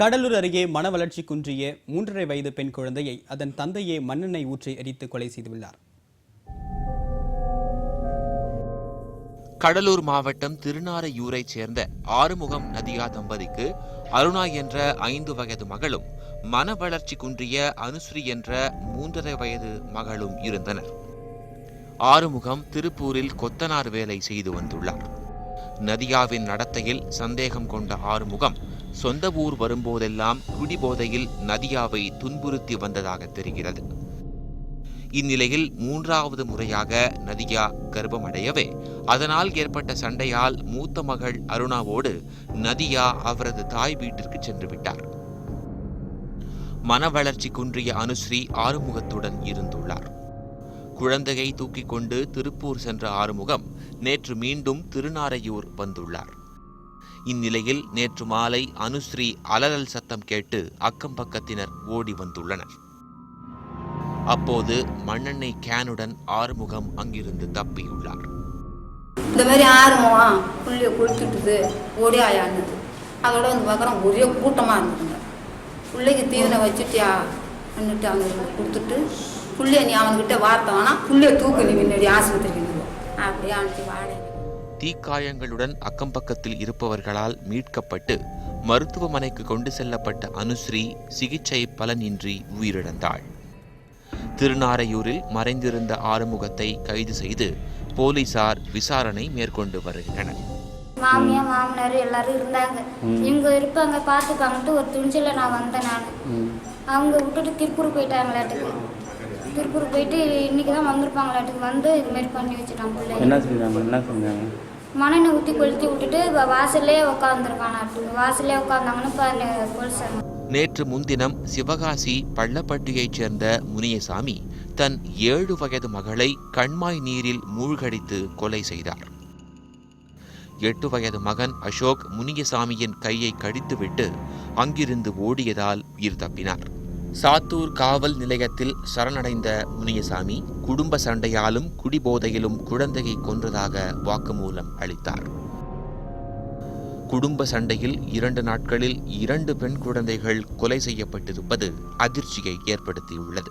கடலூர் அருகே மன வளர்ச்சி குன்றிய 3.5 வயது பெண் குழந்தையை அதன் தந்தையே மண்ணெண்ணெய் ஊற்றி எரித்து கொலை செய்துள்ளார். கடலூர் மாவட்டம் திருநாரையூரைச் சேர்ந்த ஆறுமுகம் நதியா தம்பதிக்கு அருணா என்ற 5 வயது மகளும் மன வளர்ச்சி குன்றிய அனுஸ்ரீ என்ற 3.5 வயது மகளும் இருந்தனர். ஆறுமுகம் திருப்பூரில் கொத்தனார் வேலை செய்து வந்துள்ளார். நதியாவின் நடத்தையில் சந்தேகம் கொண்ட ஆறுமுகம் சொந்த ஊர் வரும்போதெல்லாம் குடிபோதையில் நதியாவை துன்புறுத்தி வந்ததாக தெரிகிறது. இந்நிலையில் 3வது முறையாக நதியா கர்ப்பமடையவே அதனால் ஏற்பட்ட சண்டையால் மூத்த மகள் அருணாவோடு நதியா அவரது தாய் வீட்டிற்கு சென்று விட்டார். மன வளர்ச்சி குன்றிய அனுஸ்ரீ ஆறுமுகத்துடன் இருந்துள்ளார். குழந்தையை தூக்கிக் கொண்டு திருப்பூர் சென்ற ஆறுமுகம் நேற்று மீண்டும் திருநாரையூர் வந்துள்ளார். இந்நிலையில் நேற்று மாலை அனுஸ்ரீ அலறல் சத்தம் கேட்டு அக்கம் பக்கத்தினர் ஓடி வந்துள்ளனர். அப்போது மண்ணெண்ணெய் கேனுடன் ஆறுமுகம் அங்கிருந்து தப்பியுள்ளார். இந்த மாதிரி ஆறுமுகம் புள்ளிய குளிச்சுட்டுது ஓடி ஆயாடுது. அதோட வந்து பார்க்குறோம் ஒரே கூட்டமாக இருந்துதுங்க. பிள்ளைக்கு தீவனை வச்சுட்டியா நின்றுட்டு அவங்களுக்கு கொடுத்துட்டு புள்ளைய நீ அவன்கிட்ட வார்த்தை வேணா புள்ளைய தூக்கு நீ முன்னாடி ஆஸ்பத்திரிக்கு அப்படியே அனுப்பி வாடகை. தீக்காயங்களுடன் அக்கம் பக்கத்தில் இருப்பவர்களால் மீட்கப்பட்டு மருத்துவமனைக்கு கொண்டு செல்லப்பட்ட அனுஸ்ரீ சிகிச்சை பலனின்றி உயிரிழந்தாள். திருநாரையூரில் மறைந்திருந்த ஆறுமுகத்தை கைது செய்து போலீசார் விசாரணை மேற்கொண்டு வருகின்றனர். மாமியா மாமனார் எல்லாரும் இருந்தாங்க. இவங்க இருப்பாங்க பார்த்துப்பாங்கன்ட்டு ஒரு துணிச்சல நான் வந்தேன். அவங்க விட்டுட்டு திருப்பூர் போயிட்டாங்களாட்டுக்கு. திருப்பூர் போயிட்டு இன்னைக்கு தான் வந்திருப்பாங்களாட்டுக்கு. வந்து இது மாதிரி பண்ணி வச்சுட்டாங்க. பிள்ளை என்ன செஞ்சாங்க? மண்ணெண்ணெய் ஊற்றி கொளுத்தி விட்டுட்டு வாசல்லே உட்காந்துருக்கானாட்டுக்கு. வாசல்லே உட்காந்தாங்கன்னு போலீஸ். நேற்று முன்தினம் சிவகாசி பள்ளப்பட்டியைச் சேர்ந்த முனியசாமி தன் 7 வயது மகளை கண்மாய் நீரில் மூழ்கடித்து கொலை செய்தார். 8 வயது மகன் அசோக் முனியசாமியின் கையை கடித்துவிட்டு அங்கிருந்து ஓடியதால் உயிர் தப்பினார். சாத்தூர் காவல் நிலையத்தில் சரணடைந்த முனியசாமி குடும்ப சண்டையாலும் குடிபோதையிலும் குழந்தையை கொன்றதாக வாக்குமூலம் அளித்தார். குடும்ப சண்டையில் 2 நாட்களில் 2 பெண் குழந்தைகள் கொலை செய்யப்பட்டிருப்பது அதிர்ச்சியை ஏற்படுத்தியுள்ளது.